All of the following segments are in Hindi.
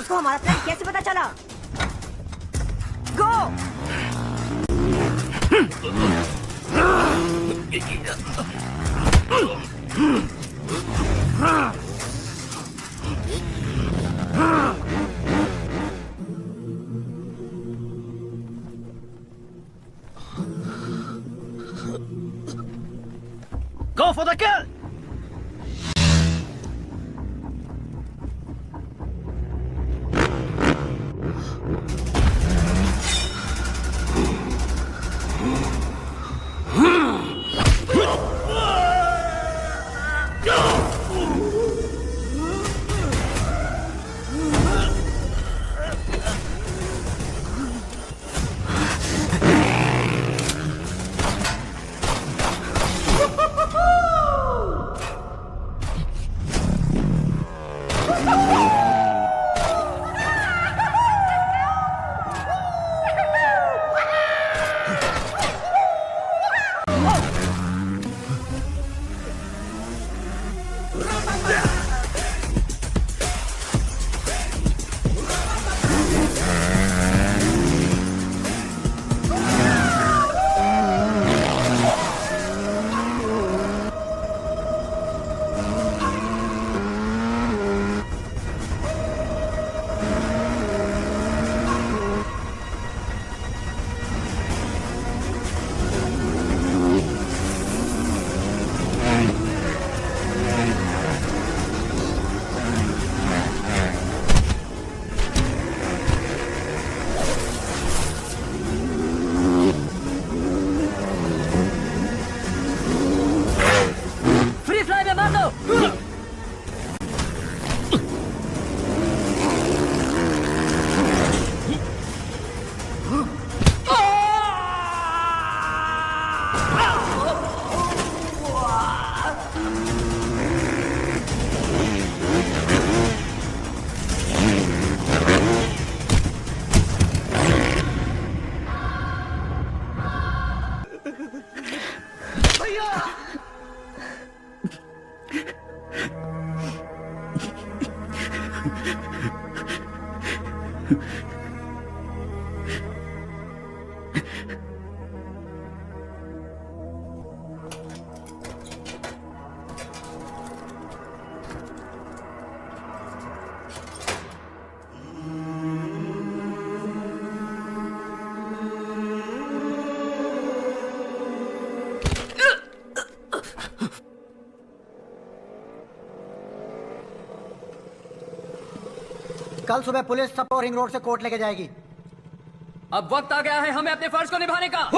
उसको हमारा प्लान कैसे पता चला? गो! Go for the kill! कल सुबह पुलिस सबको रिंग रोड से कोर्ट लेके जाएगी। अब वक्त आ गया है हमें अपने फर्ज को निभाने का।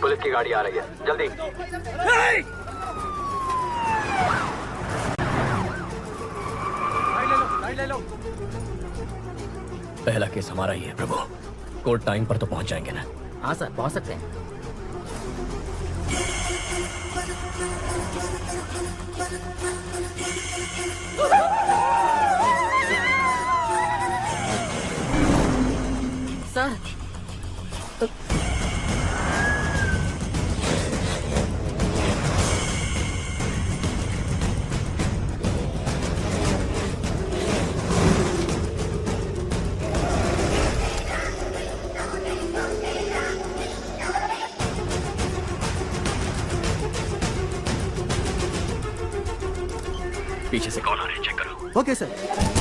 पुलिस की गाड़ी आ रही है, जल्दी। ले लो। पहला केस हमारा ही है प्रभु। कोर्ट टाइम पर तो पहुंच जाएंगे ना? हाँ सर, पहुंच सकते हैं। सर, पीछे से कॉल आ रहे हैं, चेक करो। Okay sir.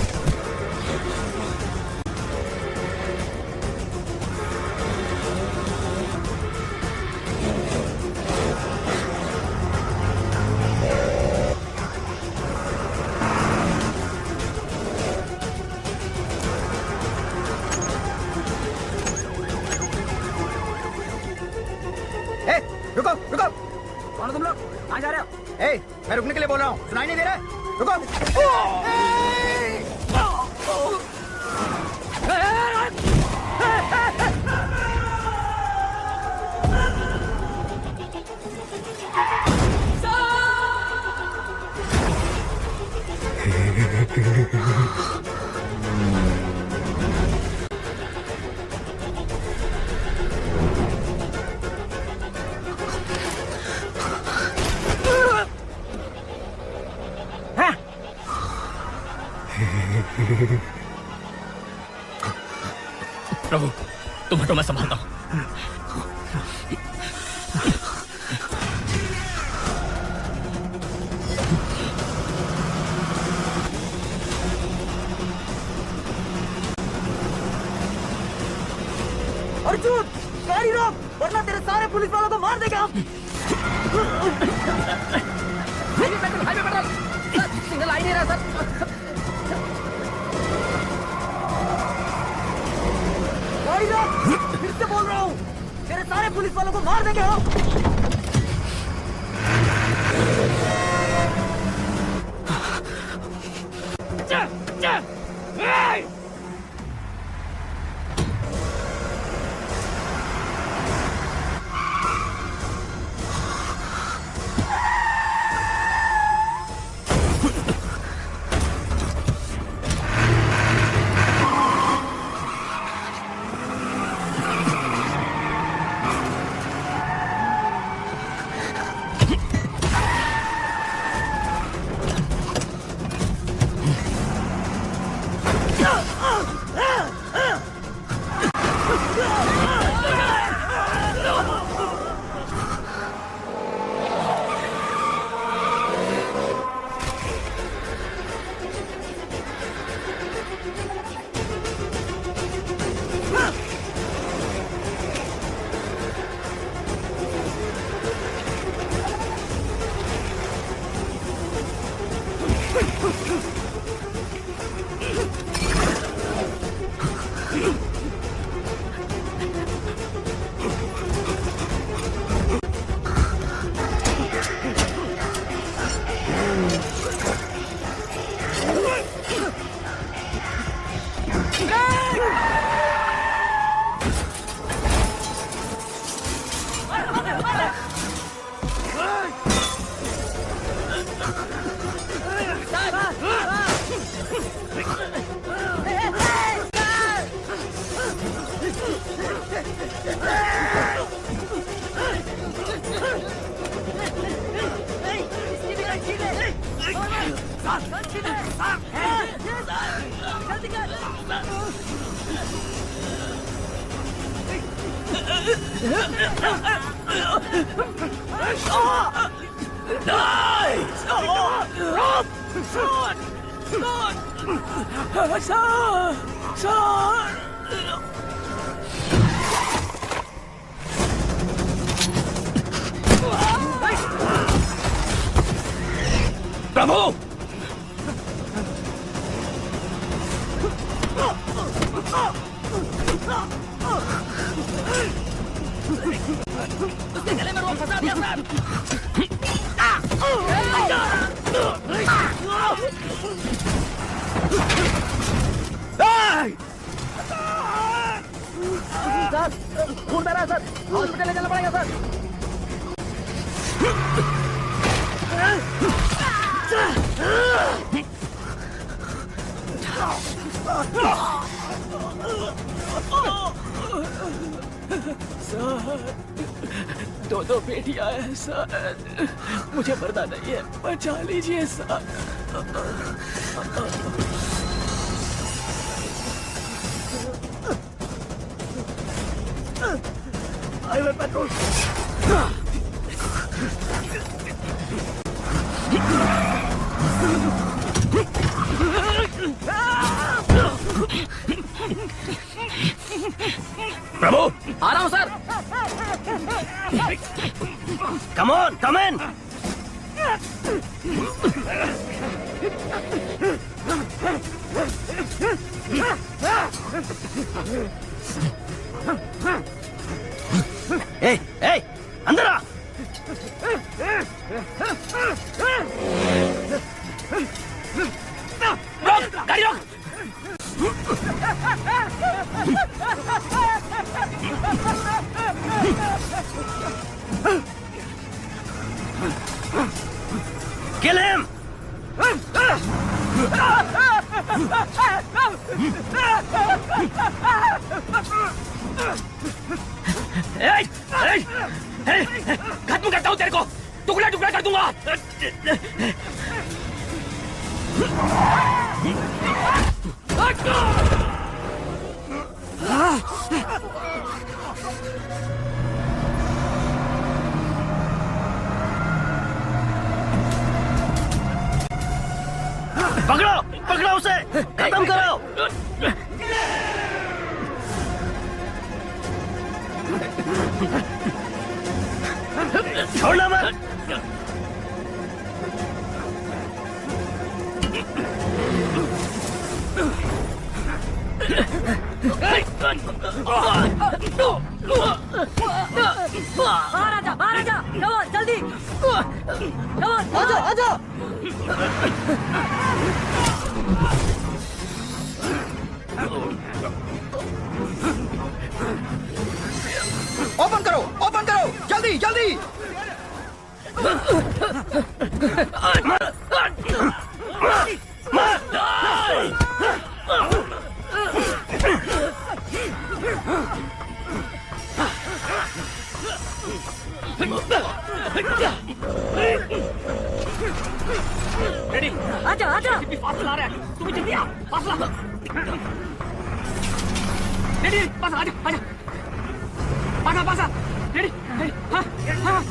ए, रुको रुको, कौन हो तुम लोग? कहाँ जा रहे हो? ए, मैं रुकने के लिए बोल रहा हूँ, सुनाई नहीं दे रहा? रुको। प्रभु तुम हटो, मैं संभालता हूँ। अर्जुन, गाड़ी रोक, वरना तेरे सारे पुलिस वालों को मार देगा। सिग्नल आ ही नहीं रहा सर। गाड़ी रोक, फिर से बोल रहा हूँ, तेरे सारे पुलिस वालों को मार देंगे हम। प्रभु उसके गले में रोक फंसा दिया सर। सर, खून बह रहा है सर, हॉस्पिटल ले जाना पड़ेगा सर। दो बेटियां हैं सर, मुझे मरना नहीं है, बचा लीजिए सर। Highway patrol. प्रभु आ रहा हूँ सर। कम ऑन, कम इन। ए, ए, अंदर आ। रोक, गाड़ी रोक। Kill him! खत्म करता हूं तेरे को, टुकड़ा टुकड़ा कर दूंगा। पकड़ो, पकड़ो उसे, खत्म करो। छोड़ना मत। बाहर आजा, बाहर आजा, कमोन जल्दी, कमोन आजा, आजा। ओपन करो, ओपन करो, जल्दी जल्दी। रेडी, आजा, आजा। फासला आ रहा है, तुम्हें जल्दी आ, फासला। रेडी, पास आजा, आजा, पासा पासा, रेडी, रेडी, हाँ, हाँ,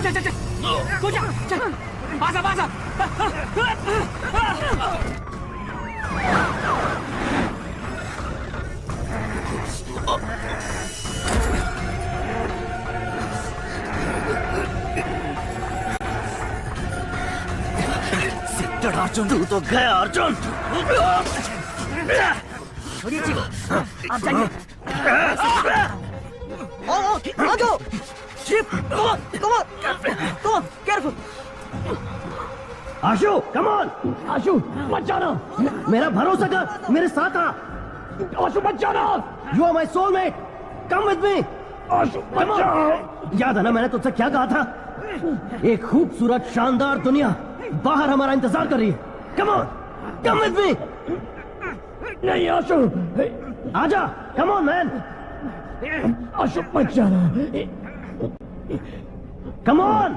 चल चल चल, तू जा, चल, पासा पासा, अर्जुन, तू तो गया अर्जुन। छोड़िए चीफ, आप जाइए। आ जाओ chief, come on, careful. Ashu, come on, Ashu, मत जाना, मेरा भरोसा कर, मेरे साथ आ। आशु मत जाना, you are my soulmate, come with me. Ashu मत जाओ। याद है ना मैंने तुझसे क्या कहा था? एक खूबसूरत शानदार दुनिया बाहर हमारा इंतजार कर रही है। Come on, come with me. नहीं आशु, आजा, कम ऑन मैन। आशु मत जाना, come on.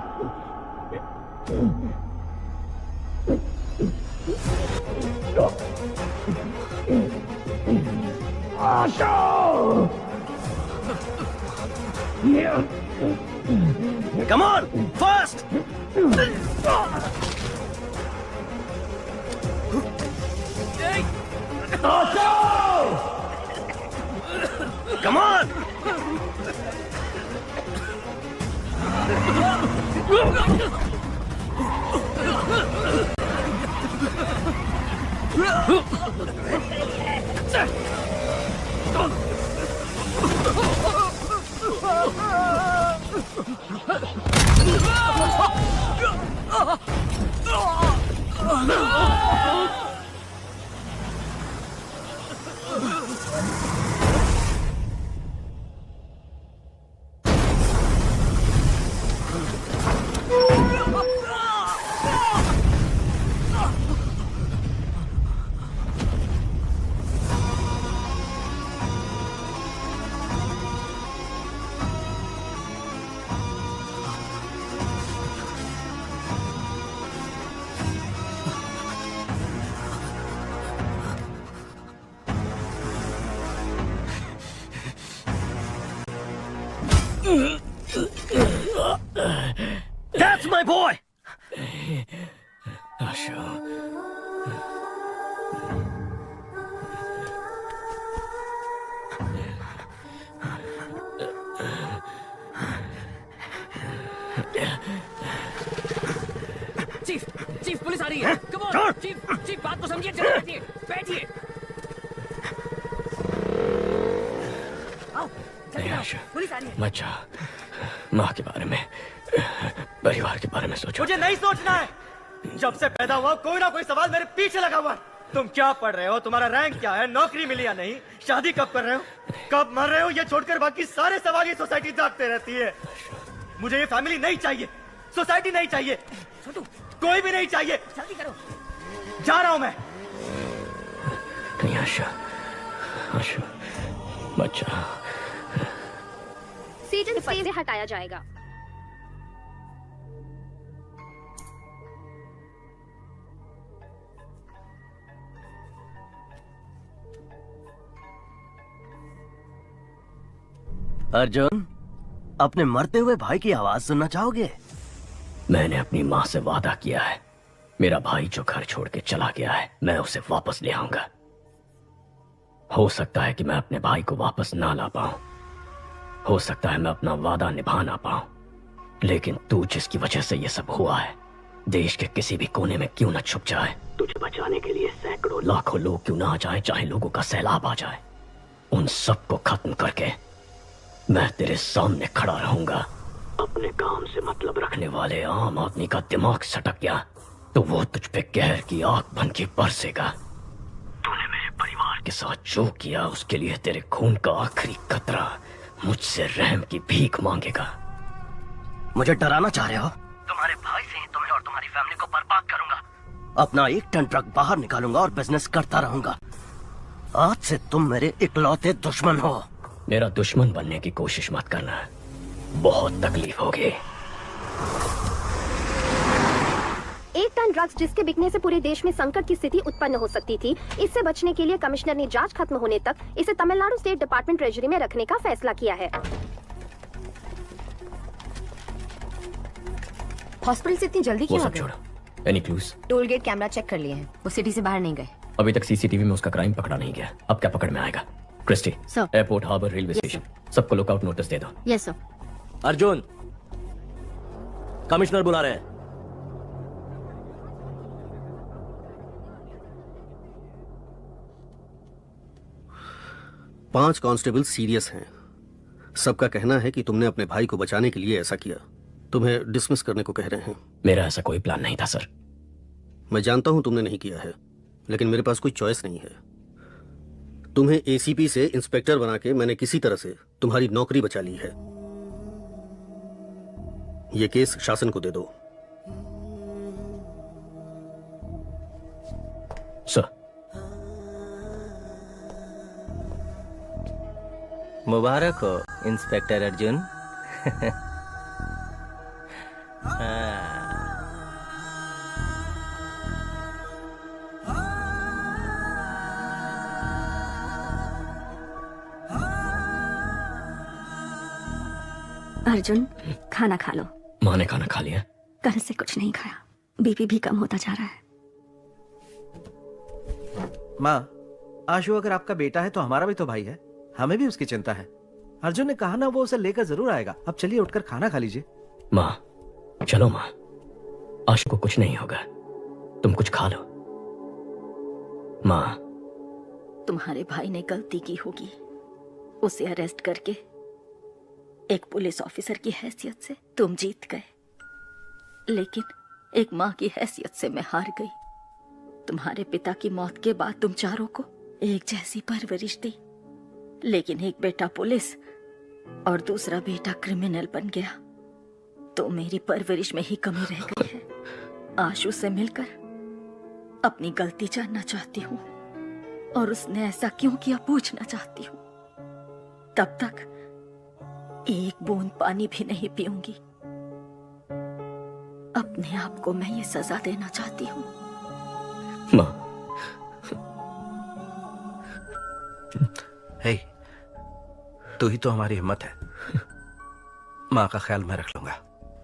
Ashu, come on, fast! Come on! That's my boy! Chief, chief police आ रही है। कम ऑन चीफ, चीफ बात तो समझिए, चलो बैठिए, बैठिए। आओ, जल्दी आओ, पुलिस आ रही है। मत जा। माँ के बारे में, परिवार के बारे में सोचो। मुझे नहीं सोचना है। जब से पैदा हुआ कोई ना कोई सवाल मेरे पीछे लगा हुआ है। तुम क्या पढ़ रहे हो, तुम्हारा रैंक क्या है, नौकरी मिली या नहीं, शादी कब कर रहे हो, कब मर रहे हो, ये छोड़कर बाकी सारे सवाल ये सोसाइटी दागते रहती है। मुझे ये फैमिली नहीं चाहिए, सोसाइटी नहीं चाहिए, कोई भी नहीं चाहिए। जल्दी करो। जा रहा हूं मैं। नहीं आशा, आशा बच्चा। सीजन से हटाया जाएगा। अर्जुन, अपने मरते हुए भाई की आवाज सुनना चाहोगे? मैंने अपनी माँ से वादा किया है, मेरा भाई जो घर छोड़ के चला गया है मैं उसे वापस ले आऊंगा। हो सकता है कि मैं अपने भाई को वापस ना ला पाऊं, हो सकता है मैं अपना वादा निभा ना पाऊं, लेकिन तू जिसकी वजह से ये सब हुआ है, देश के किसी भी कोने में क्यों ना छुप जाए, तुझे बचाने के लिए सैकड़ों लाखों लोग क्यों ना आ जाए, चाहे लोगों का सैलाब आ जाए, उन सबको खत्म करके मैं तेरे सामने खड़ा रहूंगा। अपने काम से मतलब रखने वाले आम आदमी का दिमाग सटक गया तो वो तुझ पे कहर की आग बन के बरसेगा। तूने मेरे परिवार के साथ जो किया उसके लिए तेरे खून का आखिरी कतरा मुझसे रहम की भीख मांगेगा। मुझे डराना चाह रहे हो? तुम्हारे भाई से ही तुम्हें और तुम्हारी फैमिली को बर्बाद करूंगा। अपना 1 टन ट्रक बाहर निकालूंगा और बिजनेस करता रहूंगा। आज से तुम मेरे इकलौते दुश्मन हो। मेरा दुश्मन बनने की कोशिश मत करना, बहुत तकलीफ होगी। 1 टन ड्रग्स जिसके बिकने से पूरे देश में संकट की स्थिति उत्पन्न हो सकती थी, इससे बचने के लिए कमिश्नर ने जांच खत्म होने तक इसे तमिलनाडु स्टेट डिपार्टमेंट ट्रेजरी में रखने का फैसला किया है। हॉस्पिटल से इतनी जल्दी वो क्यों आ सब गए? छोड़ो, any clues? Toll gate camera check कर लिए हैं, वो सिटी से बाहर नहीं गए। अभी तक सीसीटीवी में उसका क्राइम पकड़ा नहीं गया, अब क्या पकड़ में आएगा? Christy, sir. Airport, harbour, railway station, सबको लुकआउट नोटिस दे दो। Yes sir. अर्जुन, कमिश्नर बुला रहे हैं। पांच कांस्टेबल सीरियस हैं। सबका कहना है कि तुमने अपने भाई को बचाने के लिए ऐसा किया। तुम्हें डिसमिस करने को कह रहे हैं। मेरा ऐसा कोई प्लान नहीं था सर। मैं जानता हूं तुमने नहीं किया है, लेकिन मेरे पास कोई चॉइस नहीं है। तुम्हें एसीपी से इंस्पेक्टर बना के मैंने किसी तरह से तुम्हारी नौकरी बचा ली है। यह केस शासन को दे दो। सर। मुबारक हो इंस्पेक्टर अर्जुन। अर्जुन, खाना खा लो। माँ ने खाना खा लिया? कल से कुछ नहीं खाया, बीपी भी कम होता जा रहा है। माँ, आशु अगर आपका बेटा है तो हमारा भी तो भाई है, हमें भी उसकी चिंता है। अर्जुन ने कहा ना वो उसे लेकर जरूर आएगा। अब चलिए उठकर खाना खा लीजिए। माँ, चलो माँ, आशु को कुछ नहीं होगा, तुम कुछ खा लो। माँ, तुम्हारे भाई ने गलती की होगी, उसे अरेस्ट करके एक पुलिस ऑफिसर की हैसियत से तुम जीत गए, लेकिन एक माँ की हैसियत से मैं हार गई। तुम्हारे पिता की मौत के बाद तुम चारों को एक जैसी परवरिश दी, लेकिन एक बेटा पुलिस और दूसरा बेटा क्रिमिनल बन गया, तो मेरी परवरिश में ही कमी रह गई है। आशु से मिलकर अपनी गलती जानना चाहती हूँ और उसने ऐसा क्यों किया पूछना चाहती हूँ। तब तक एक बूंद पानी भी नहीं पीऊंगी। अपने आप को मैं ये सजा देना चाहती हूँ। माँ। हे, तू ही तो हमारी हिम्मत है। माँ का ख्याल मैं रख लूंगा।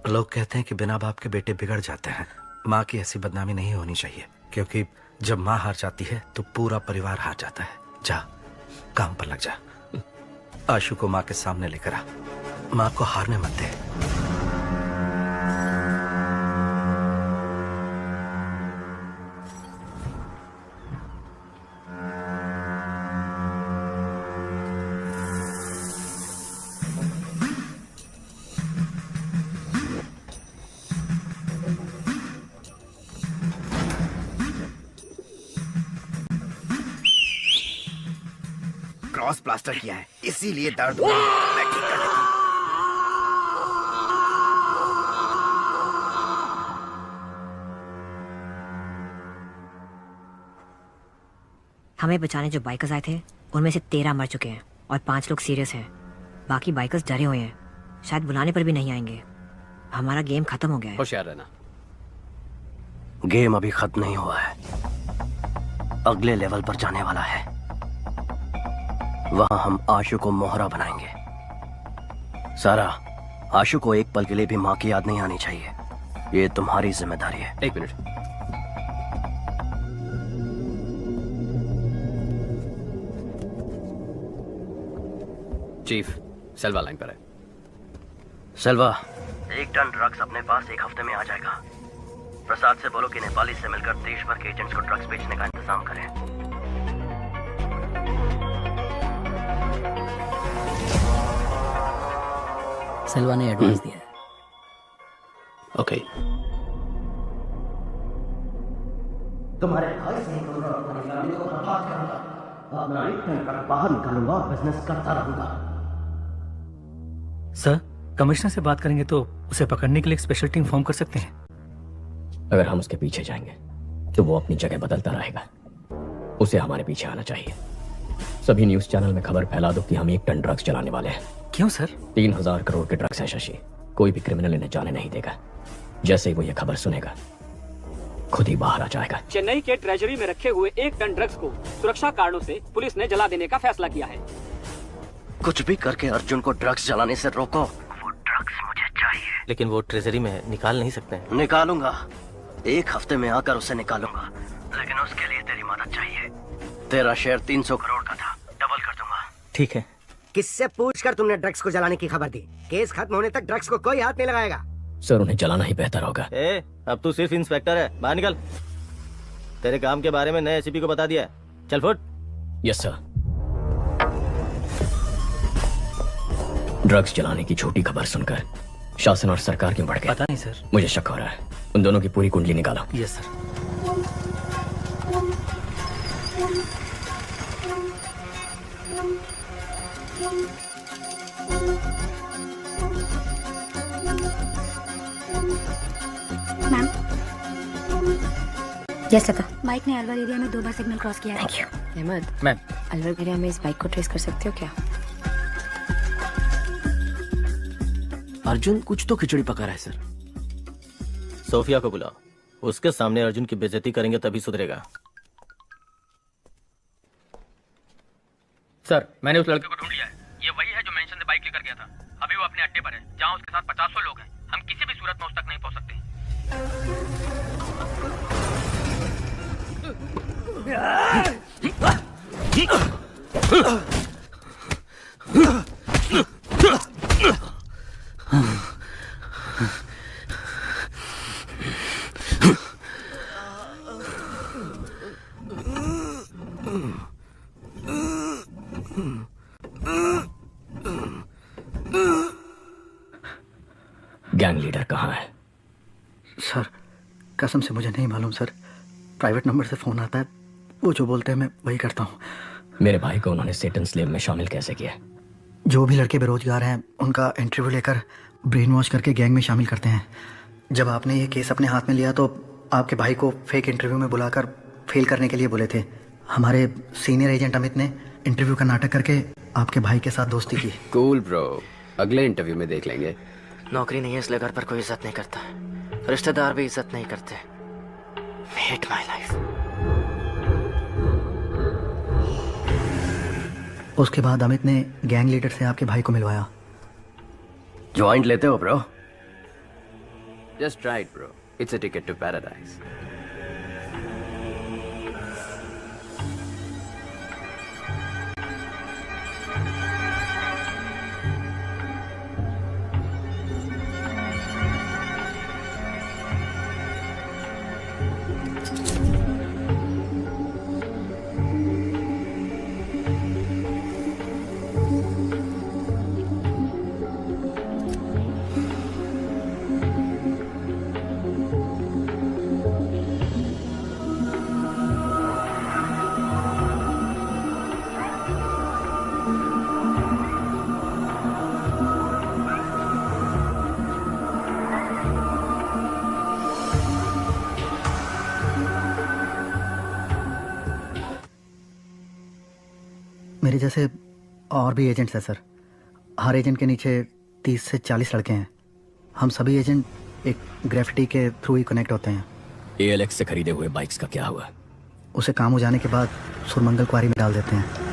लोग कहते हैं कि बिना बाप के बेटे बिगड़ जाते हैं। माँ की ऐसी बदनामी नहीं होनी चाहिए, क्योंकि जब माँ हार जाती है तो पूरा परिवार हार जाता है। जा, काम पर लग जा। आशु को माँ के सामने लेकर आ। माँ को हारने मत दे। क्रॉस प्लास्टर किया है, इसीलिए दर्द हो रहा है। मैं ठीक कर देता हूं। हमें बचाने जो बाइकर्स आए थे उनमें से 13 मर चुके हैं और 5 लोग सीरियस हैं। बाकी बाइकर्स डरे हुए हैं, शायद बुलाने पर भी नहीं आएंगे। हमारा गेम खत्म हो गया है। होशियार रहना। गेम अभी खत्म नहीं हुआ है, अगले लेवल पर जाने वाला है। वहां हम आशु को मोहरा बनाएंगे। सारा, आशु को एक पल के लिए भी मां की याद नहीं आनी चाहिए। ये तुम्हारी जिम्मेदारी है। एक मिनट। चीफ, सेल्वा लाइन पर है। सेल्वा, 1 टन ड्रग्स अपने पास 1 हफ्ते में आ जाएगा। प्रसाद से बोलो कि नेपाली से मिलकर देश भर के एजेंट्स को ड्रग्स बेचने का इंतजाम करें। सेल्वा ने एडवांस दिया है। ओके। तुम्हारे भाई से तुम्हारी फैमिली को बर्बाद करूंगा। अपना 1 टन ट्रक बाहर निकालूंगा और बिजनेस करता रहूंगा। सर, कमिश्नर से बात करेंगे तो उसे पकड़ने के लिए एक स्पेशल टीम फॉर्म कर सकते हैं। अगर हम उसके पीछे जाएंगे तो वो अपनी जगह बदलता रहेगा। उसे हमारे पीछे आना चाहिए। सभी न्यूज चैनल में खबर फैला दो कि हम 1 टन ड्रग्स चलाने वाले हैं। क्यों सर? 3000 करोड़ के ड्रग्स हैं शशि। कोई भी क्रिमिनल इन्हें जाने नहीं देगा। जैसे ही वो ये खबर सुनेगा खुद ही बाहर आ जाएगा। चेन्नई के ट्रेजरी में रखे हुए 1 टन ड्रग्स को सुरक्षा कारणों से पुलिस ने जला देने का फैसला किया है। कुछ भी करके अर्जुन को ड्रग्स जलाने से रोको। वो ड्रग्स मुझे चाहिए। लेकिन वो ट्रेजरी में है, निकाल नहीं सकते हैं। निकालूंगा, 1 हफ्ते में आकर उसे निकालूंगा, लेकिन उसके लिए तेरी मदद चाहिए। तेरा शेयर 300 करोड़ का था, डबल कर दूंगा। ठीक है। किससे पूछकर तुमने ड्रग्स को जलाने की खबर दी? केस खत्म होने तक ड्रग्स को कोई हाथ नहीं लगाएगा। सर, उन्हें जलाना ही बेहतर होगा। अब तू सिर्फ इंस्पेक्टर है, बाहर निकल। तेरे काम के बारे में नए एसीपी को बता दिया है। चल फुट। Yes sir. ड्रग्स चलाने की छोटी खबर सुनकर शासन और सरकार क्यों बढ़ गए? पता नहीं सर। मुझे शक हो रहा है। उन दोनों की पूरी कुंडली निकालो। Yes sir. मैम, यस लता। बाइक ने अलवर एरिया में 2 बार सिग्नल क्रॉस किया है। Thank you. Ahmed, ma'am, Alwar area में इस बाइक को ट्रेस कर सकते हो क्या? अर्जुन कुछ तो खिचड़ी पका रहा है सर। सोफिया को बुलाओ, उसके सामने अर्जुन की बेइज्जती करेंगे तभी सुधरेगा। सर, मैंने उस लड़के को ढूंढ लिया है। ये वही है जो मेंशन से बाइक लेकर गया था। अभी वो अपने अड्डे पर है, जहाँ उसके साथ 50 लोग हैं। हम किसी भी सूरत में उस तक नहीं पहुंच सकते। गैंग लीडर कहाँ है? सर, कसम से मुझे नहीं मालूम सर। प्राइवेट नंबर से फोन आता है, वो जो बोलते हैं मैं वही करता हूँ। मेरे भाई को उन्होंने सेटन स्लेव में शामिल कैसे किया? जो भी लड़के बेरोजगार हैं उनका इंटरव्यू लेकर ब्रेन वॉश करके गैंग में शामिल करते हैं। जब आपने ये केस अपने हाथ में लिया तो आपके भाई को फेक इंटरव्यू में बुलाकर फेल करने के लिए बोले थे। हमारे सीनियर एजेंट अमित ने इंटरव्यू का नाटक करके आपके भाई के साथ दोस्ती की। कूल ब्रो, अगले इंटरव्यू में देख लेंगे। नौकरी नहीं है इसलिए घर पर कोई इज्जत नहीं करता, रिश्तेदार भी इज्जत नहीं करते। Hate my life. उसके बाद अमित ने गैंग लीडर से आपके भाई को मिलवाया। ज्वाइंट लेते हो bro? Just try it bro, it's a ticket to paradise. मेरे जैसे और भी एजेंट्स हैं सर। हर एजेंट के नीचे 30 से 40 लड़के हैं। हम सभी एजेंट एक ग्रेफिटी के थ्रू ही कनेक्ट होते हैं। ALX से खरीदे हुए बाइक्स का क्या हुआ? उसे काम हो जाने के बाद सुरमंगल क्वारी में डाल देते हैं।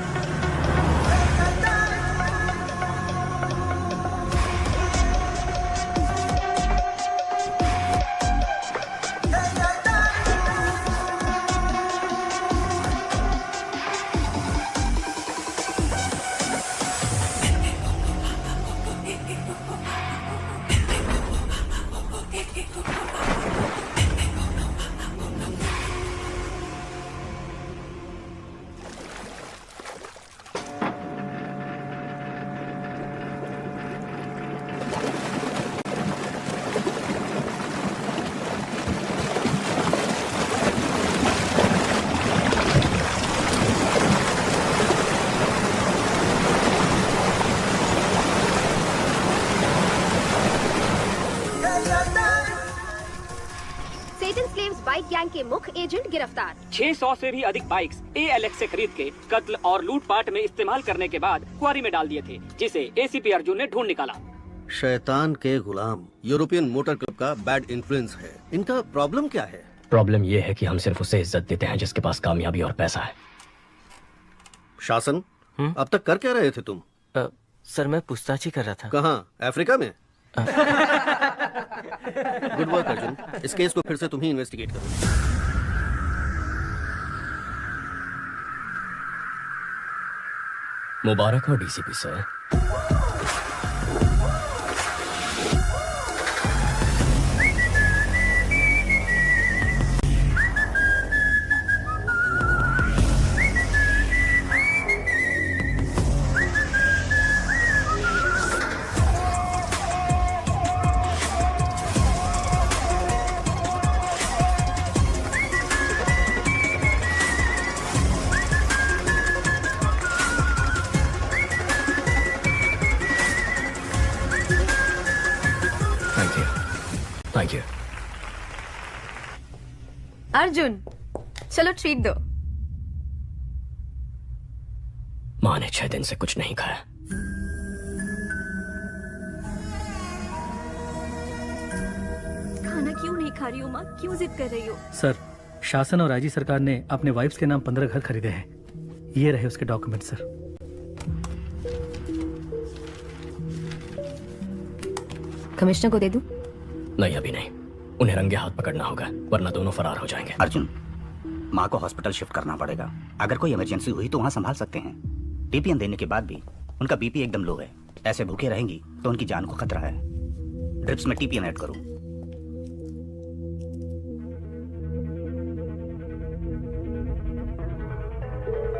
बाइक गैंग के मुख्य एजेंट गिरफ्तार। 600 से भी अधिक बाइक्स ALX से खरीद के कत्ल और लूटपाट में इस्तेमाल करने के बाद क्वारी में डाल दिए थे, जिसे ACP अर्जुन ने ढूंढ निकाला। शैतान के गुलाम यूरोपियन मोटर क्लब का बैड इन्फ्लुएंस है। इनका प्रॉब्लम क्या है? प्रॉब्लम ये है कि हम सिर्फ उसे इज्जत देते हैं जिसके पास कामयाबी और पैसा है। शासन, अब तक कर क्या रहे थे तुम? सर मैं पूछताछ ही कर रहा था। कहाँ? अफ्रीका में? Good work Arjun. इस केस को फिर से तुम ही इन्वेस्टिगेट करो। मुबारक हो DCP sir. Thank you. Arjun, चलो ट्रीट दो। माँ ने 6 दिन से कुछ नहीं खाया। खाना क्यों नहीं खा रही हो माँ? क्यों जिद कर रही हो? सर, शासन और IG सरकार ने अपने वाइफ्स के नाम 15 घर खरीदे हैं। ये रहे उसके डॉक्यूमेंट सर। कमिश्नर को दे दूं? नहीं, अभी नहीं। उन्हें रंगे हाथ पकड़ना होगा, वरना दोनों फरार हो जाएंगे। अर्जुन, माँ को हॉस्पिटल शिफ्ट करना पड़ेगा। अगर कोई इमरजेंसी हुई तो वहाँ संभाल सकते हैं। TPN देने के बाद भी उनका BP एकदम लो है। ऐसे भूखे रहेंगी तो उनकी जान को खतरा है। ड्रिप्स में TPN ऐड करो।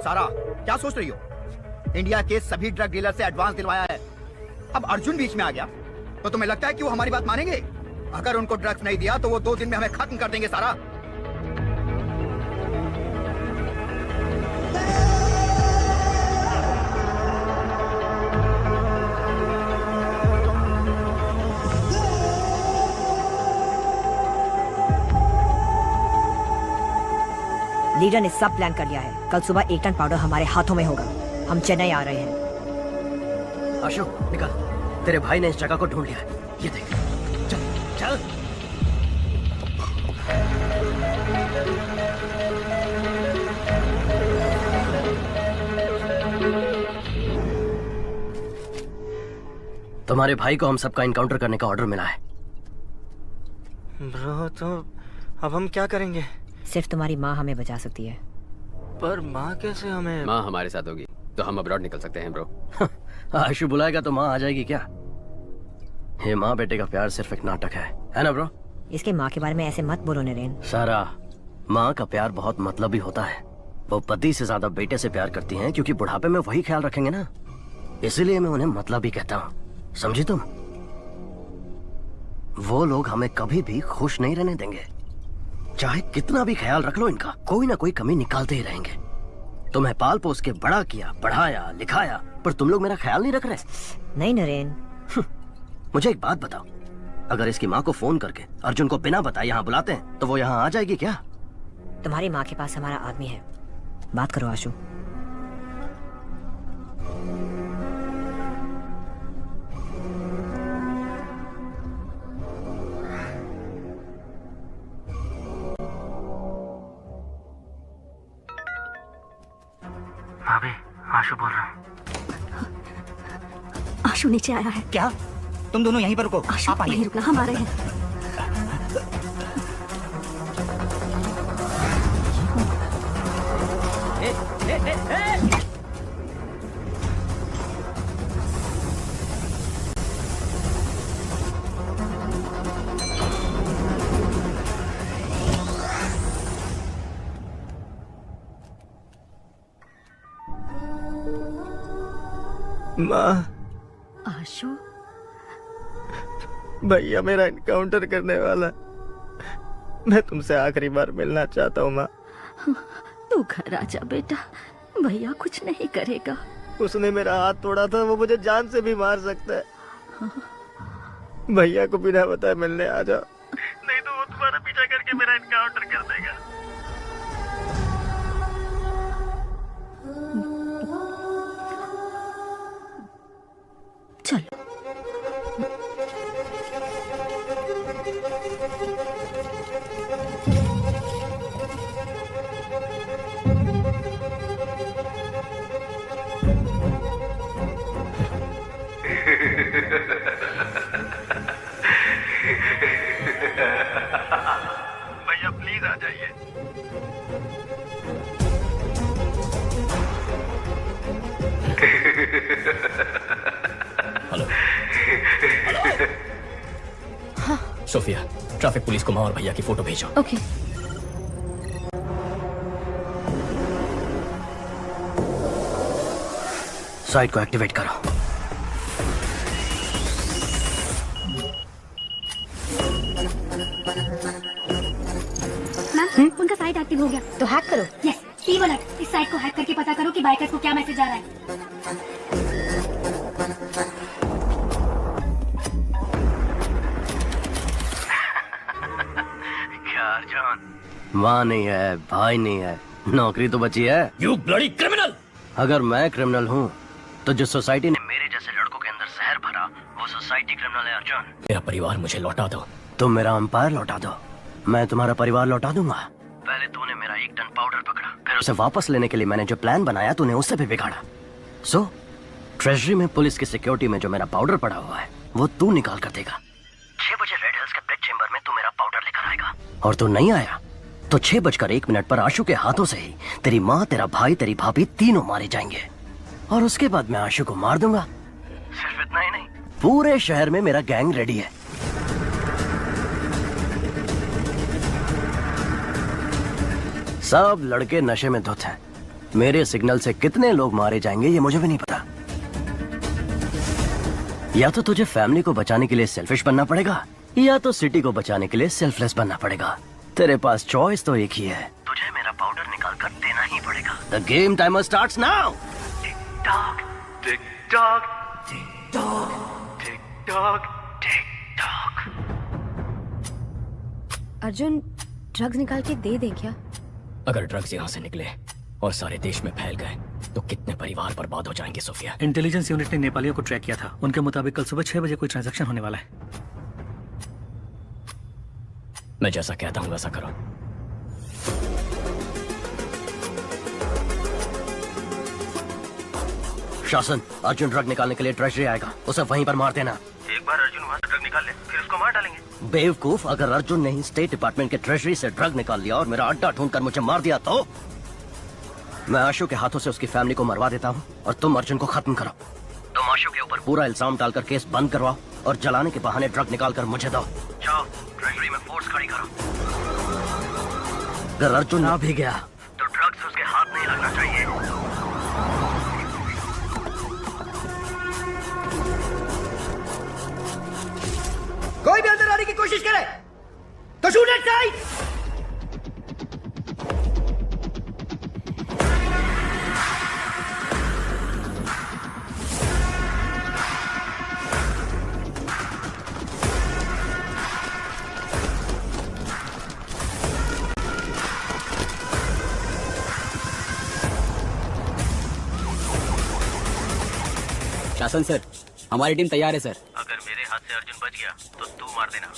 सारा, क्या सोच रही हो? इंडिया के सभी ड्रग डीलर से एडवांस दिलवाया है। अब अर्जुन बीच में आ गया तो तुम्हें लगता है कि वो हमारी बात मानेंगे? अगर उनको ड्रग्स नहीं दिया तो वो 2 दिन में हमें खत्म कर देंगे। सारा, लीडर ने सब प्लान कर लिया है। कल सुबह 1 टन पाउडर हमारे हाथों में होगा। हम चेन्नई आ रहे हैं। अशोक, निकल। तेरे भाई ने इस जगह को ढूंढ लिया है। ये देख, चल चल। तुम्हारे भाई को हम सबका इनकाउंटर करने का ऑर्डर मिला है। ब्रो, तो अब हम क्या करेंगे? सिर्फ तुम्हारी माँ हमें बचा सकती है। पर माँ कैसे हमें? माँ हमारे साथ होगी तो हम अब्रॉड निकल सकते हैं ब्रो। आशु बुलाएगा तो माँ आ जाएगी क्या? ये माँ बेटे का प्यार सिर्फ एक नाटक है ना ब्रो? इसके माँ के बारे में ऐसे मत बोलो नरेन। सारा, माँ का प्यार बहुत मतलबी होता है। वो पति से ज्यादा बेटे से प्यार करती हैं क्योंकि बुढ़ापे में वही ख्याल रखेंगे ना। इसीलिए मैं उन्हें मतलबी कहता हूँ, समझी तुम? वो लोग हमें कभी भी खुश नहीं रहने देंगे। चाहे कितना भी ख्याल रख लो इनका, कोई ना कोई कमी निकालते ही रहेंगे। तुम्हें पाल पोस के बड़ा किया, पढ़ाया, लिखाया, पर तुम लोग मेरा ख्याल नहीं रख रहे। नहीं नरेन। मुझे एक बात बताओ, अगर इसकी माँ को फोन करके अर्जुन को बिना बताए यहाँ बुलाते हैं तो वो यहाँ आ जाएगी क्या? तुम्हारी माँ के पास हमारा आदमी है, बात करो आशु। आशु बोल रहा हूँ। आशु नीचे आया है। क्या? तुम दोनों यहीं पर रुको। आशु आप आइए। यहीं रुकना, हम आ रहे हैं। माँ, आशु, भैया मेरा इनकाउंटर करने वाला है। मैं तुमसे आखिरी बार मिलना चाहता हूँ माँ। तू घर आ जा बेटा, भैया कुछ नहीं करेगा। उसने मेरा हाथ तोड़ा था, वो मुझे जान से भी मार सकता है। भैया को बिना बताए मिलने आ जाओ, नहीं तो वो तुम्हारा पीछा करके मेरा इनकाउंटर कर देगा। चलो। भैया प्लीज आ जाइए। हेलो। सोफिया, ट्रैफिक पुलिस को माँ और भैया की फोटो भेजो। ओके। साइट को एक्टिवेट करो। मैम, उनका साइट एक्टिव हो गया। तो हैक करो। यस, टीम अलर्ट, इस साइट को हैक करके पता करो कि बाइकर्स को क्या मैसेज आ रहा है। क्या अर्जुन? माँ नहीं है, भाई नहीं है, नौकरी तो बची है। You bloody criminal! अगर मैं क्रिमिनल हूँ तो जिस सोसाइटी ने मेरे जैसे लड़कों के अंदर जहर भरा, वो सोसाइटी क्रिमिनल है अर्जुन। मेरा परिवार मुझे लौटा दो। तुम मेरा एम्पायर लौटा दो, मैं तुम्हारा परिवार लौटा दूंगा। पहले तूने मेरा 1 टन पाउडर पकड़ा, फिर उसे वापस लेने के लिए मैंने जो प्लान बनाया तूने उससे भी बिगाड़ा। सो ट्रेजरी में पुलिस की सिक्योरिटी में जो मेरा पाउडर पड़ा हुआ है वो तू निकाल कर देगा। 6 बजे रेड हिल्स के ब्लड चेंबर में तू मेरा पाउडर लेकर आएगा, और तू नहीं आया तो 6:01 पर आशु के हाथों से ही तेरी माँ, तेरा भाई, तेरी भाभी तीनों मारे जाएंगे, और उसके बाद मैं आशु को मार दूंगा। सिर्फ इतना ही नहीं, पूरे शहर में मेरा गैंग रेडी है। सब लड़के नशे में धुत हैं। मेरे सिग्नल से कितने लोग मारे जाएंगे ये मुझे भी नहीं पता। या तो तुझे फैमिली को बचाने के लिए सेल्फिश बनना पड़ेगा, या तो सिटी को बचाने के लिए सेल्फलेस बनना पड़ेगा। तेरे पास चॉइस तो एक ही है, तुझे मेरा पाउडर निकाल कर देना ही पड़ेगा। The game timer starts now. Tick tock, tick tock, tick tock, tick tock, tick tock. Arjun, drugs निकाल के दे दें क्या? अगर ड्रग्स यहाँ से निकले और सारे देश में फैल गए तो कितने परिवार बर्बाद हो जाएंगे सोफिया। इंटेलिजेंस यूनिट ने नेपालियों को ट्रैक किया था। उनके मुताबिक कल सुबह 6 बजे कोई ट्रांजैक्शन होने वाला है। मैं जैसा कहता हूँ वैसा करो। शासन, अर्जुन ड्रग निकालने के लिए ट्रेजरी आएगा, उसे वहीं पर मार देना। एक बार अर्जुन वहाँ से ड्रग निकाल ले, फिर उसको मार डालेंगे। बेवकूफ, अगर अर्जुन ने ही स्टेट डिपार्टमेंट के ट्रेजरी से ड्रग निकाल लिया और मेरा अड्डा ढूंढकर मुझे मार दिया तो मैं आशु के हाथों से उसकी फैमिली को मरवा देता हूँ और तुम अर्जुन को खत्म करो। तुम आशु के ऊपर पूरा इल्जाम डालकर केस बंद करवाओ और जलाने के बहाने ड्रग निकाल कर मुझे दो। जाओ, ट्रेजरी में फोर्स खड़ी करो। अगर अर्जुन ना भी गया तो ड्रग्स उसके हाथ नहीं लगना चाहिए। कोई भी अंदर आने की कोशिश करे तो शूट एट साइड। शासन सर, हमारी टीम तैयार है सर। अगर मेरे हाथ से अर्जुन बच गया तो तू मार देना।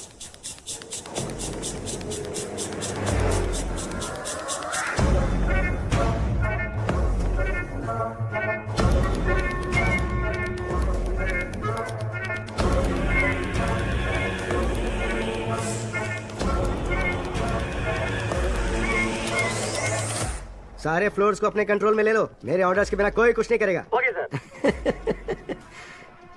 सारे फ्लोर्स को अपने कंट्रोल में ले लो। मेरे ऑर्डर्स के बिना कोई कुछ नहीं करेगा। Okay sir.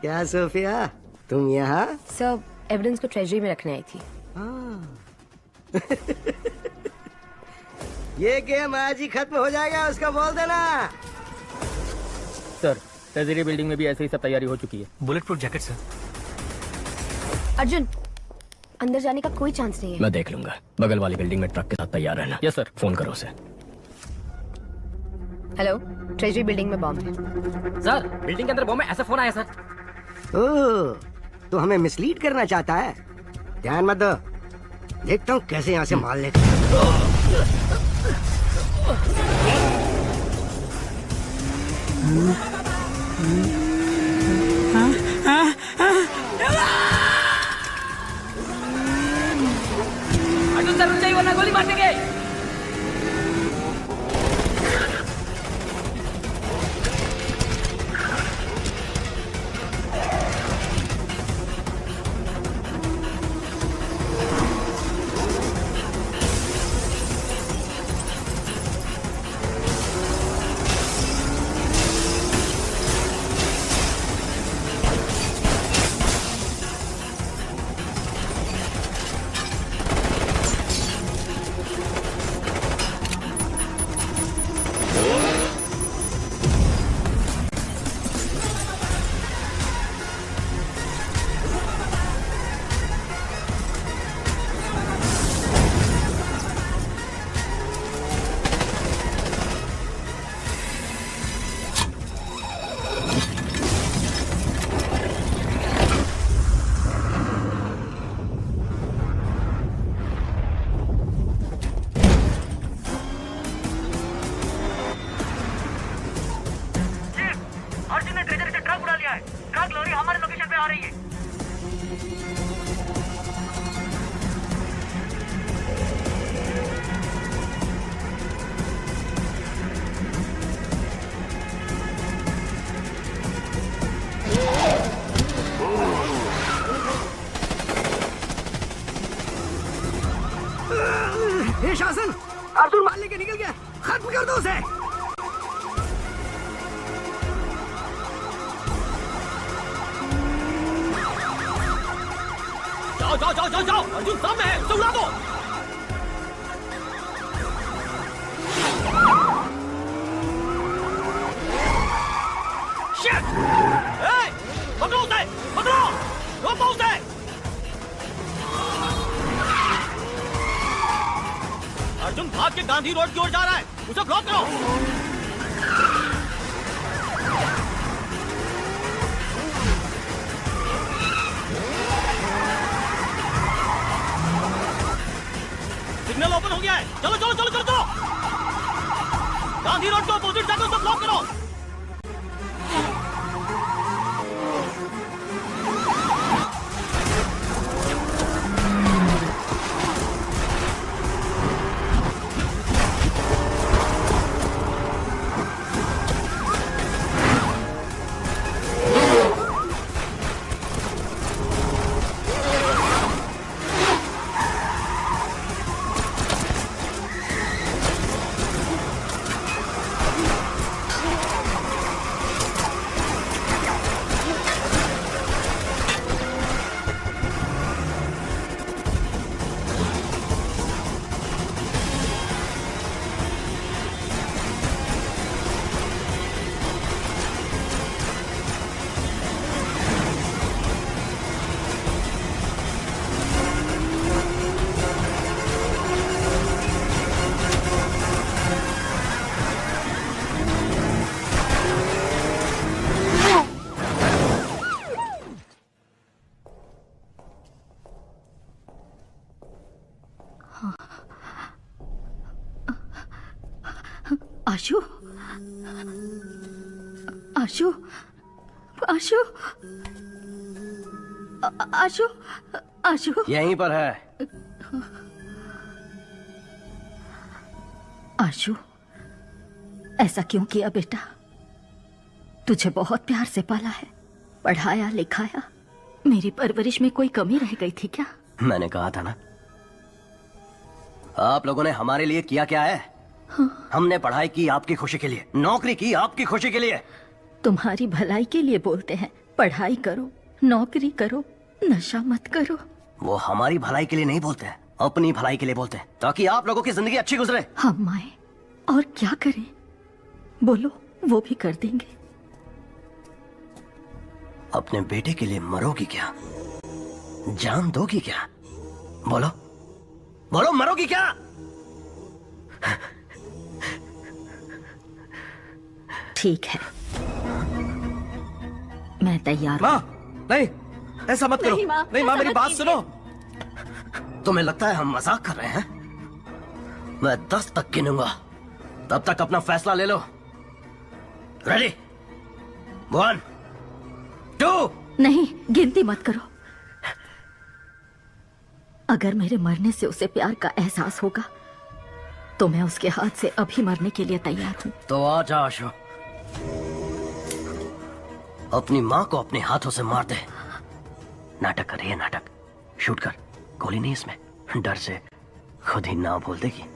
क्या सोफिया, तुम यहाँ? सर, एविडेंस को ट्रेजरी में रखने आई थी। ये गेम आज ही खत्म हो जाएगा, उसका बोल देना। सर, ट्रेजरी बिल्डिंग में भी ऐसे ही सब तैयारी हो चुकी है। Bullet proof jacket sir. Arjun, अंदर जाने का कोई चांस नहीं है। मैं देख लूंगा। बगल वाली बिल्डिंग में ट्रक के साथ तैयार रहना। Yes sir. फोन करो उसे। हेलो, ट्रेजरी बिल्डिंग में बॉम्ब है। सर, बिल्डिंग के अंदर बॉम्ब है, ऐसा फोन आया सर। ओह, तो हमें मिसलीड करना चाहता है। ध्यान मत दो, देखता हूँ कैसे यहाँ से मार लेता। अर्जुन सर, ऊंचाई वरना गोली मार देंगे। अर्जुन ने ट्रेजर से ट्रक उड़ा लिया है। ट्रक लॉरी हमारे लोकेशन पे आ रही है। हे शासन, अर्जुन मार लेके निकल गया। खत्म कर दो उसे। जाओ जाओ जाओ जाओ जाओ, अर्जुन सामने है, उसे उड़ा दो। शिट! ए, पकड़ो उसे, पकड़ो, रोको उसे। अर्जुन भाग के गांधी रोड की ओर जा रहा है, उसे ब्लॉक करो। सिग्नल ओपन हो गया है। चलो चलो चलो चलो चलो, गांधी रोड को अपोजिट जाकर उसे ब्लॉक करो। आशु, आशु, आशु, आशु, आशु यहीं पर है। आशु, ऐसा क्यों किया बेटा? तुझे बहुत प्यार से पाला है, पढ़ाया लिखाया। मेरी परवरिश में कोई कमी रह गई थी क्या? मैंने कहा था ना, आप लोगों ने हमारे लिए किया क्या है? हमने पढ़ाई की आपकी खुशी के लिए, नौकरी की आपकी खुशी के लिए। तुम्हारी भलाई के लिए बोलते हैं, पढ़ाई करो, नौकरी करो, नशा मत करो। वो हमारी भलाई के लिए नहीं बोलते हैं, अपनी भलाई के लिए बोलते हैं, ताकि आप लोगों की जिंदगी अच्छी गुजरे। हम आए और क्या करें? बोलो, वो भी कर देंगे। अपने बेटे के लिए मरोगी क्या? जान दोगी क्या? बोलो बोलो, मरोगी क्या? ठीक है, मैं तैयार माँ, नहीं, ऐसा मत करो। नहीं माँ, मेरी बात सुनो। तुम्हें लगता है हम मजाक कर रहे हैं? मैं 10 तक गिनूंगा, तब तक अपना फैसला ले लो। रेडी? 1 2। नहीं, गिनती मत करो। अगर मेरे मरने से उसे प्यार का एहसास होगा तो मैं उसके हाथ से अभी मरने के लिए तैयार हूँ। तो आ जा आशु, अपनी माँ को अपने हाथों से मार दे। नाटक कर रही है, नाटक। शूट कर, गोली नहीं इसमें। डर से खुद ही ना बोल देगी।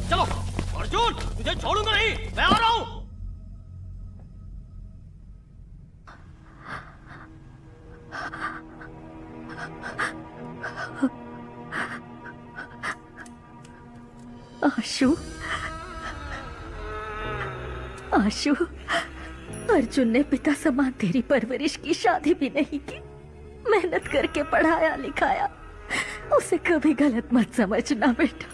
चलो अर्जुन, तुझे छोड़ूंगा नहीं, मैं आ रहा हूं। आशु, आशु, अर्जुन ने पिता समान तेरी परवरिश की, शादी भी नहीं की, मेहनत करके पढ़ाया लिखाया। उसे कभी गलत मत समझना बेटा।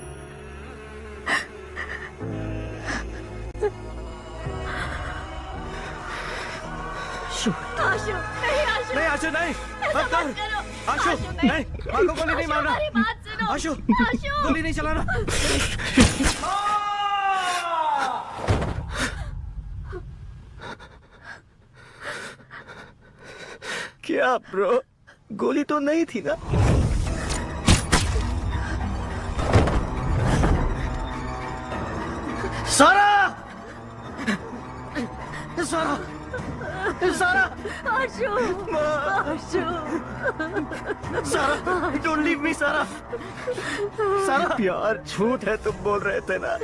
आशु, नहीं आशु, नहीं आशु, नहीं, मत कर। आशु, नहीं, माँ को गोली नहीं मारना। आशु, गोली नहीं चलाना। क्या ब्रो, गोली तो नहीं थी ना? सारा, सारा, सारा, आशु, आशु, सारा, डोंट लीव मी सारा। सारा, प्यार झूठ है तुम बोल रहे थे ना,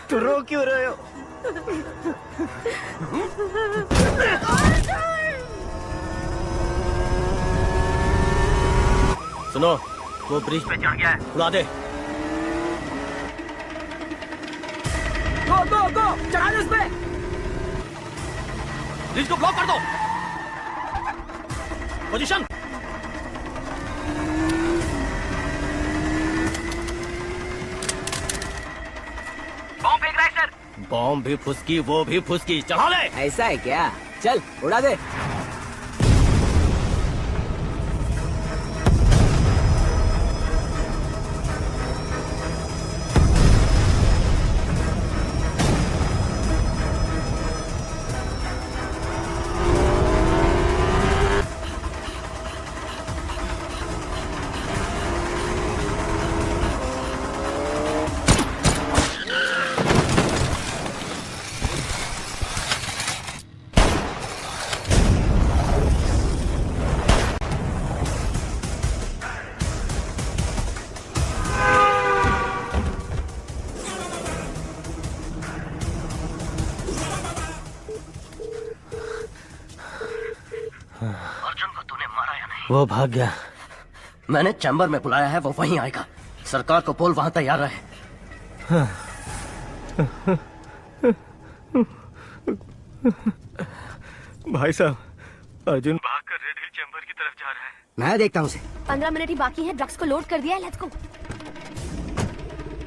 तो रो क्यों रहे हो? सुनो, वो ब्रिज पे चढ़ गया है, उड़ा दे। गो गो गो, चढ़ा दे उसपे। ब्रिज को ब्लॉक कर दो। पोजीशन। बॉम्ब फेंक रहा है सर। बॉम्ब भी फुसकी, वो भी फुसकी, चढ़ा ले। ऐसा है क्या? चल उड़ा दे। वो भाग गया। मैंने चैम्बर में बुलाया है, वो वहीं आएगा। सरकार को बोल वहां तैयार रहे। भाई साहब, अर्जुन भागकर रेड हिल चैम्बर की तरफ जा रहा है। मैं देखता हूँ उसे। 15 मिनट ही बाकी है, ड्रग्स को लोड कर दिया है, लेट्स गो।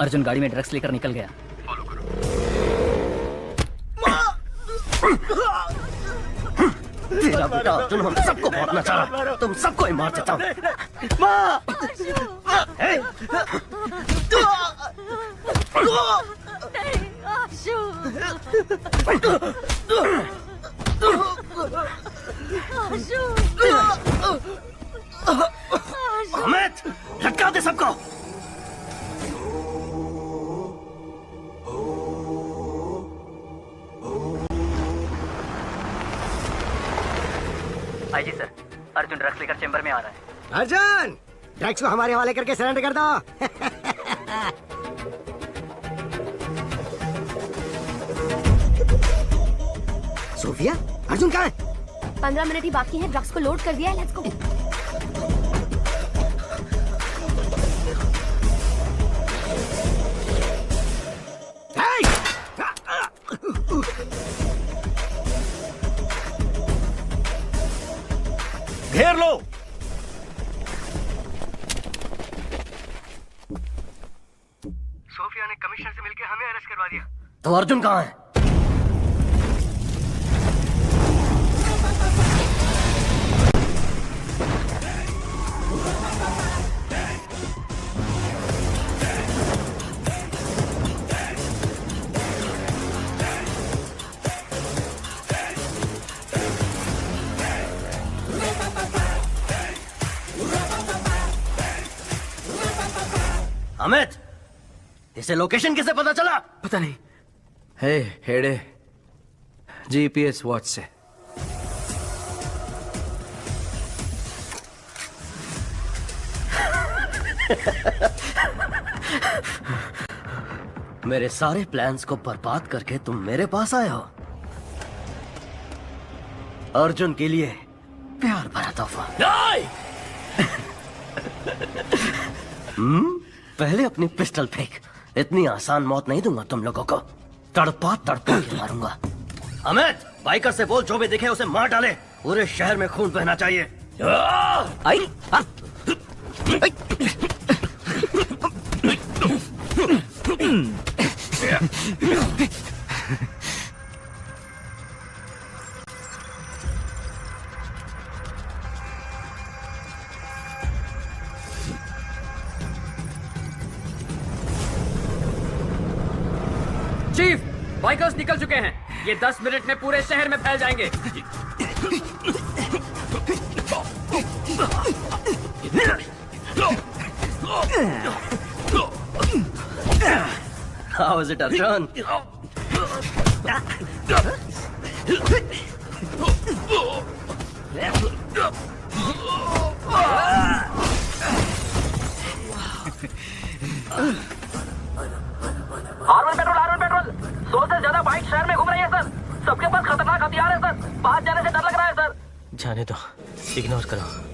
अर्जुन गाड़ी में ड्रग्स लेकर निकल गया। तेरा बेटा अर्जुन हम सबको मारना चाह रहा, तुम सबको ही मार देता हूँ। अमित, लटका दे सबको। आईजी सर, अर्जुन ड्रग्स लेकर चेंबर में आ रहा है। अर्जुन, ड्रग्स को हमारे हवाले करके सरेंडर कर दो। सोफिया, अर्जुन कहाँ है? 15 मिनट ही बाकी है, ड्रग्स को लोड कर दिया है, लेट्स गो। घेर लो। सोफिया ने कमिश्नर से मिलकर हमें अरेस्ट करवा दिया। तो अर्जुन कहाँ है? अमित, इसे लोकेशन कैसे पता चला? पता नहीं। हे हेडे, जीपीएस वॉच से। मेरे सारे प्लान्स को बर्बाद करके तुम मेरे पास आए हो। अर्जुन के लिए प्यार भरा तोहफा। पहले अपनी पिस्टल फेंक। इतनी आसान मौत नहीं दूंगा तुम लोगों को, तड़पा तड़पा के मारूंगा। अमित, बाइकर से बोल जो भी दिखे उसे मार डाले। पूरे शहर में खून बहना चाहिए। आई चीफ, बाइकर्स निकल चुके हैं। ये 10 मिनट में पूरे शहर में फैल जाएंगे। How is it, Arjun? Arman petrol 100 से ज्यादा बाइक शहर में घूम रही है सर। सबके पास खतरनाक हथियार है सर। बाहर जाने से डर लग रहा है सर। जाने दो, इग्नोर करो।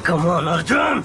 Come on, Arjun!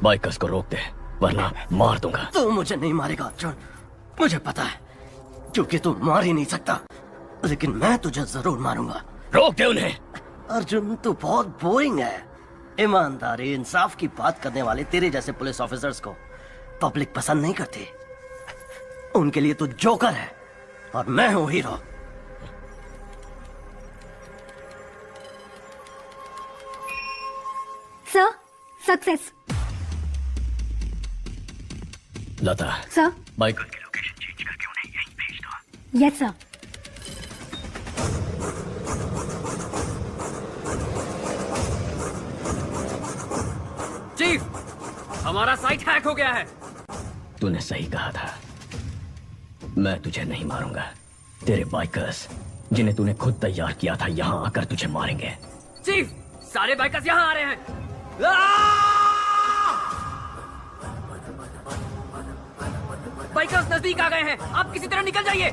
बाइकर्स को रोक दे वरना मार दूंगा। तू मुझे नहीं मारेगा अर्जुन, मुझे पता है, क्योंकि तू मार ही नहीं सकता, लेकिन मैं तुझे जरूर मारूंगा। रोक दे उन्हें। अर्जुन तू बहुत बोरिंग है। ईमानदारी इंसाफ की बात करने वाले तेरे जैसे पुलिस ऑफिसर्स को पब्लिक पसंद नहीं करती। उनके लिए तू जोकर है और मैं हूं hero. Sir, success. Lata sir, bike yes sir. Chief, हमारा साइट हैक हो गया है। तूने सही कहा था, मैं तुझे नहीं मारूंगा। तेरे बाइकर्स जिन्हें तूने खुद तैयार किया था यहाँ आकर तुझे मारेंगे। चीफ, सारे बाइकर्स यहाँ आ रहे हैं। बाइकर्स नजदीक आ गए हैं, आप किसी तरह निकल जाइए।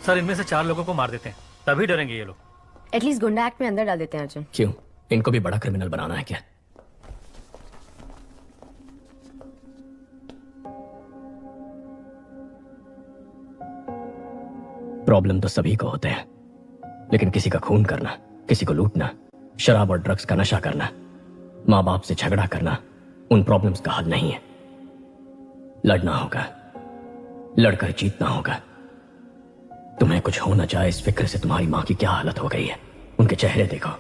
सर, इनमें से 4 लोगों को मार देते हैं, तभी डरेंगे ये लोग। एटलीस्ट गुंडा एक्ट में अंदर डाल देते हैं अर्जुन। क्यों, इनको भी बड़ा क्रिमिनल बनाना है क्या? प्रॉब्लम तो सभी को होते हैं, लेकिन किसी का खून करना, किसी को लूटना, शराब और ड्रग्स का नशा करना, माँ बाप से झगड़ा करना उन प्रॉब्लम्स का हल नहीं है। लड़ना होगा, लड़कर जीतना होगा। तुम्हें कुछ हो न जाए इस फिक्र से तुम्हारी माँ की क्या हालत हो गई है। उनके चेहरे देखो,